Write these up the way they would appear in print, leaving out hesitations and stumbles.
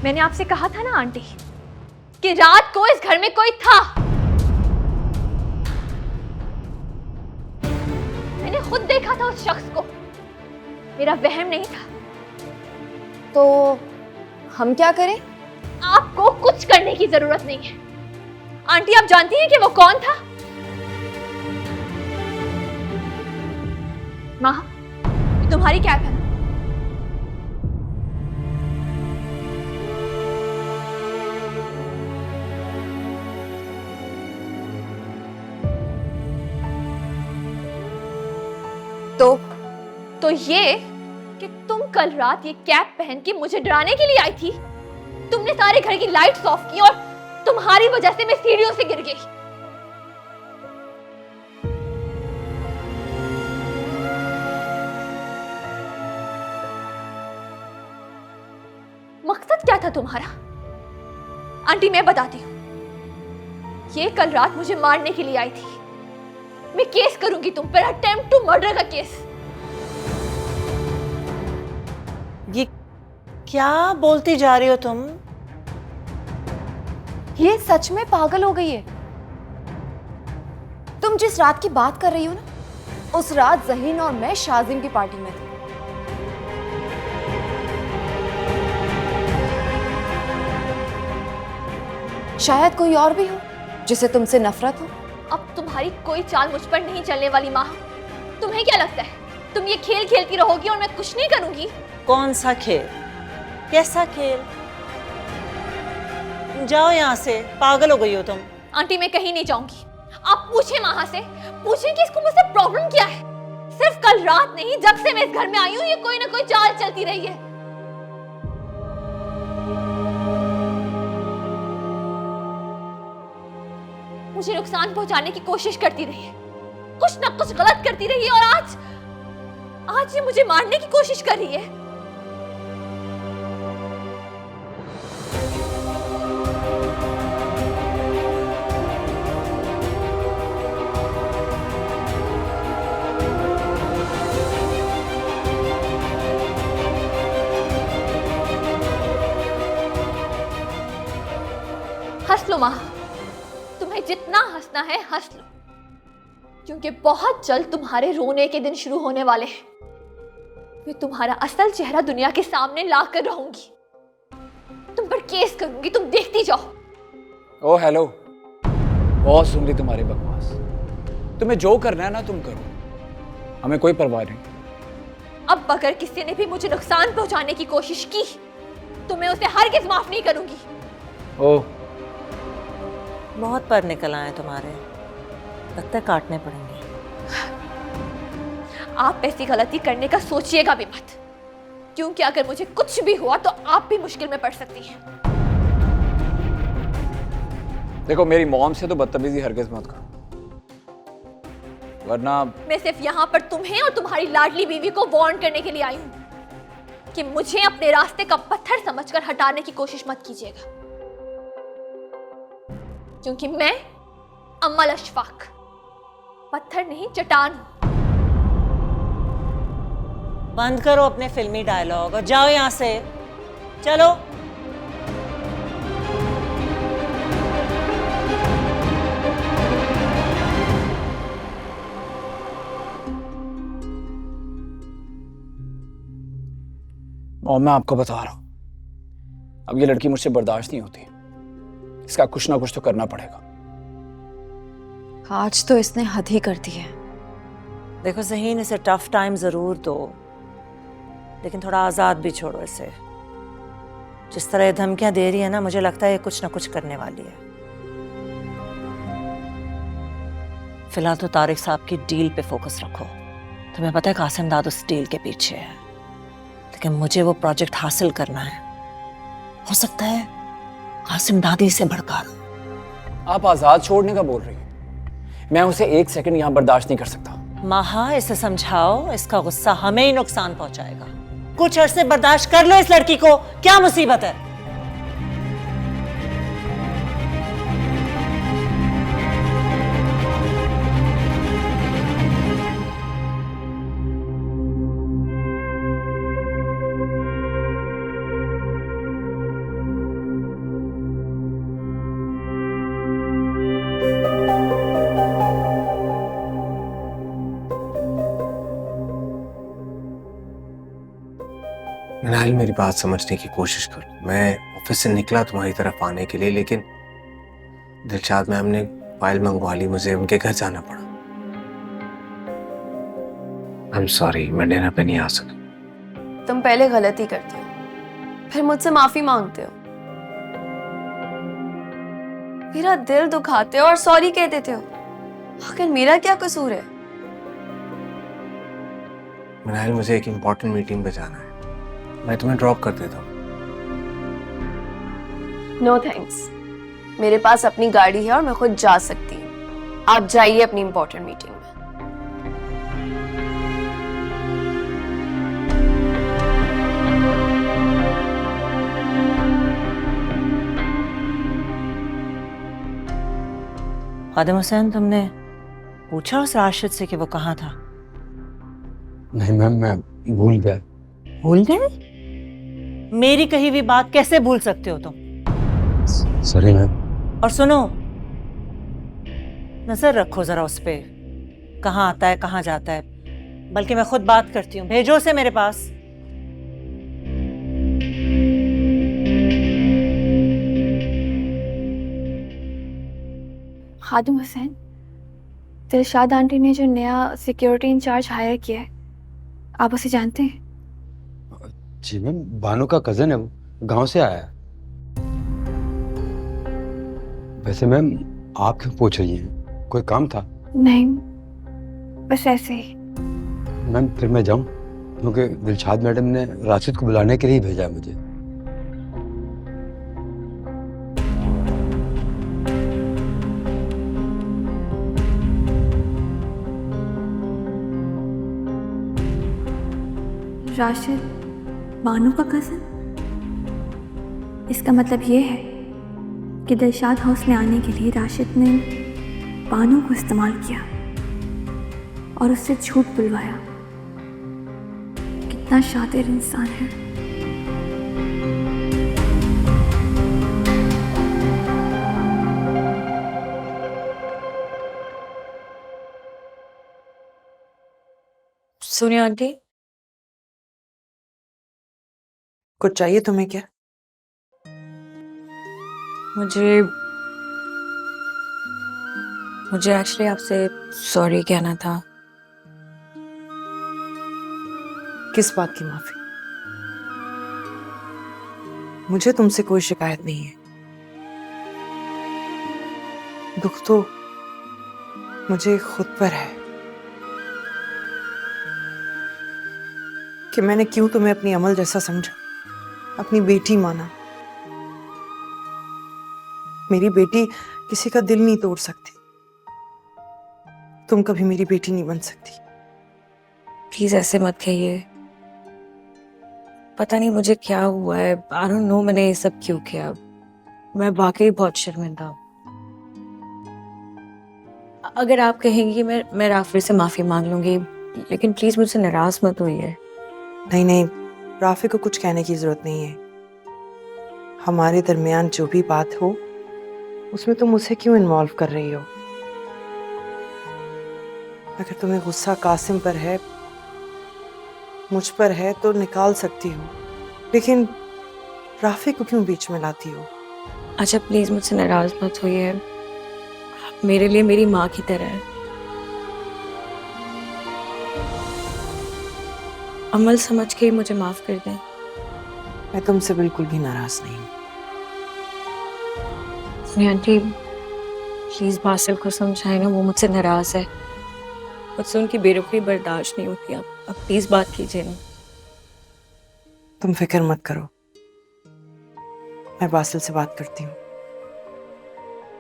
मैंने आपसे कहा था ना आंटी कि रात को इस घर में कोई था। मैंने खुद देखा था उस शख्स को, मेरा वहम नहीं था। तो हम क्या करें? आपको कुछ करने की जरूरत नहीं है। आंटी आप जानती हैं कि वो कौन था? माँ, ये तुम्हारी कैब है ना? तो ये कि तुम कल रात ये कैप पहन के मुझे डराने के लिए आई थी। तुमने सारे घर की लाइट्स ऑफ की और तुम्हारी वजह से मैं सीढ़ियों से गिर गई। मकसद क्या था तुम्हारा? आंटी मैं बताती हूँ, ये कल रात मुझे मारने के लिए आई थी। मैं केस करूंगी तुम पर, अटेम्प्ट टू मर्डर का केस। ये क्या बोलती जा रही हो तुम? ये सच में पागल हो गई है। तुम जिस रात की बात कर रही हो ना, उस रात ज़हीन और मैं शाजिम की पार्टी में थे। शायद कोई और भी हो जिसे तुमसे नफरत हो। अब तुम्हारी कोई चाल मुझ पर नहीं चलने वाली माँ। तुम्हें क्या लगता है तुम ये खेल खेलती रहोगी और मैं कुछ नहीं करूंगी? कौन सा खेल? कैसा खेल? जाओ यहाँ से, पागल हो गई हो तुम। आंटी मैं कहीं नहीं जाऊंगी। आप पूछे माँ से, पूछे कि इसको मुझसे प्रॉब्लम क्या है। सिर्फ कल रात नहीं, जब से मैं इस घर में आई हूँ ये कोई ना कोई चाल चलती रही है। मुझे नुकसान पहुंचाने की कोशिश करती रही है, कुछ ना कुछ गलत करती रही है और आज ये मुझे मारने की कोशिश कर रही है। हंस लो माँ, तुम्हें जितना हंसना है हंस लो, क्योंकि बहुत जल्द तुम्हारे रोने के दिन शुरू होने वाले हैं। मैं तुम्हारा असल चेहरा दुनिया के सामने ला कर रहूंगी, तुम पर केस करूंगी, तुम देखती जाओ। ओ हेलो, बहुत सुन ली तुम्हारी बकवास। तुम्हें जो करना है ना तुम करो, हमें कोई परवाह नहीं। अब अगर किसी ने भी मुझे नुकसान पहुंचाने की कोशिश की तो मैं उसे हरगिज माफ नहीं करूंगी। ओह, बहुत पर निकल आए तुम्हारे, लगता है काटने पड़ेंगे। आप ऐसी गलती करने का सोचिएगा भी मत, क्योंकि अगर मुझे कुछ भी हुआ तो आप भी मुश्किल में पड़ सकती हैं। देखो मेरी मॉम से तो बदतमीजी हरगिज मत करो, वरना। मैं सिर्फ यहाँ पर तुम्हें और तुम्हारी लाडली बीवी को वार्न करने के लिए आई हूँ कि मुझे अपने रास्ते का पत्थर समझकर हटाने की कोशिश मत कीजिएगा, क्योंकि मैं अम्मल अशफाक पत्थर नहीं चट्टान हूं। बंद करो अपने फिल्मी डायलॉग और जाओ यहाँ से, चलो। मॉम मैं आपको बता रहा हूं, अब ये लड़की मुझसे बर्दाश्त नहीं होती, इसका कुछ ना कुछ तो करना पड़ेगा। आज तो इसने हद ही कर दी है। देखो ज़हीन, इसे टफ टाइम जरूर दो, लेकिन थोड़ा आज़ाद भी छोड़ो इसे। जिस तरह ये धमकियां दे रही है ना, मुझे लगता है ये कुछ ना कुछ करने वाली है। फिलहाल तो तारिक साहब की डील पे फोकस रखो। तुम्हें पता है कासिम दाद उस डील के पीछे है, लेकिन मुझे वो प्रोजेक्ट हासिल करना है। हो सकता है कासिम दादी से भड़का दो। आप आजाद छोड़ने का बोल रही हैं, मैं उसे एक सेकंड यहां बर्दाश्त नहीं कर सकता। माहा, इसे समझाओ, इसका गुस्सा हमें ही नुकसान पहुंचाएगा। कुछ अरसे बर्दाश्त कर लो इस लड़की को, क्या मुसीबत है। मृणाल, मेरी बात समझने की कोशिश करो। मैं ऑफिस से निकला तुम्हारी तरफ आने के लिए, लेकिन दिलशाद मैम ने फाइल मंगवा ली, मुझे उनके घर जाना पड़ा। आई एम सॉरी, मैं डिनर पे नहीं आ सका। तुम पहले गलती करते हो, फिर मुझसे माफी मांगते हो, मेरा दिल दुखाते हो और सॉरी कह देते हो। आखिर मेरा क्या कसूर है? मृणाल, मुझे एक इम्पोर्टेंट मीटिंग पे जाना है, मैं तुम्हें ड्रॉप कर देता हूँ। नो थैंक्स, मेरे पास अपनी गाड़ी है और मैं खुद जा सकती हूँ। आप जाइए अपनी इंपॉर्टेंट मीटिंग में। खादिम हुसैन, तुमने पूछा उस राशिद से कि वो कहाँ था? नहीं मैम, मैं भूल गया। भूल गए? मेरी कही हुई बात कैसे भूल सकते हो तुम? Sorry ma'am. और सुनो, नजर रखो जरा उस पे, कहाँ आता है कहाँ जाता है। बल्कि मैं खुद बात करती हूँ, भेजो उसे मेरे पास। खादिम हुसैन, दिलशाद आंटी ने जो नया सिक्योरिटी इंचार्ज हायर किया है, आप उसे जानते हैं? जी मैम, बानो का कजन है, वो गांव से आया है। वैसे मैम, आप क्यों पूछ रही हैं? कोई काम था? नहीं, बस ऐसे ही। मैम फिर मैं जाऊं, क्योंकि दिलशाद मैडम ने राशिद को बुलाने के लिए भेजा है मुझे। राशिद बानू का कज़न? इसका मतलब ये है कि दिलशाद हाउस में आने के लिए राशिद ने बानू को इस्तेमाल किया और उससे झूठ बुलवाया। कितना शातिर इंसान है। सोनिया आंटी, कुछ चाहिए तुम्हें क्या? मुझे एक्चुअली आपसे सॉरी कहना था। किस बात की माफी? मुझे तुमसे कोई शिकायत नहीं है। दुख तो मुझे खुद पर है कि मैंने क्यों तुम्हें अपनी अमल जैसा समझा, अपनी बेटी माना। मेरी बेटी किसी का दिल नहीं तोड़ सकती, तुम कभी मेरी बेटी नहीं बन सकती। प्लीज ऐसे मत कहिए। पता नहीं मुझे क्या हुआ है, आई डोंट नो मैंने ये सब क्यों किया। मैं वाकई बहुत शर्मिंदा हूँ। अगर आप कहेंगी मैं राफिर से माफी मांग लूंगी, लेकिन प्लीज मुझसे नाराज मत होइए। नहीं नहीं, राफी को कुछ कहने की जरूरत नहीं है। हमारे दरमियान जो भी बात हो उसमें तुम मुझसे क्यों इन्वॉल्व कर रही हो? अगर तुम्हें गुस्सा कासिम पर है, मुझ पर है, तो निकाल सकती हो, लेकिन राफी को क्यों बीच में लाती हो? अच्छा प्लीज मुझसे नाराज मत होइए। आप मेरे लिए मेरी माँ की तरह है। अमल समझ के मुझे माफ कर दें। मैं तुमसे बिल्कुल भी नाराज नहीं हूँ। आंटी प्लीज बासिल को समझाए ना, वो मुझसे नाराज है। मुझसे उनकी बेरुखी बर्दाश्त नहीं होती। आप प्लीज बात कीजिए ना। तुम फिक्र मत करो, मैं बासिल से बात करती हूँ।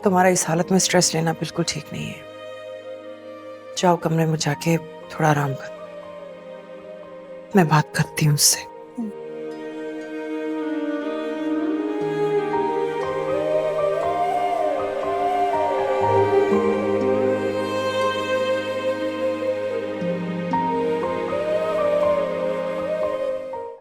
तुम्हारा इस हालत में स्ट्रेस लेना बिल्कुल ठीक नहीं है। जाओ कमरे में जाके थोड़ा आराम करो, मैं बात करती हूँ उससे।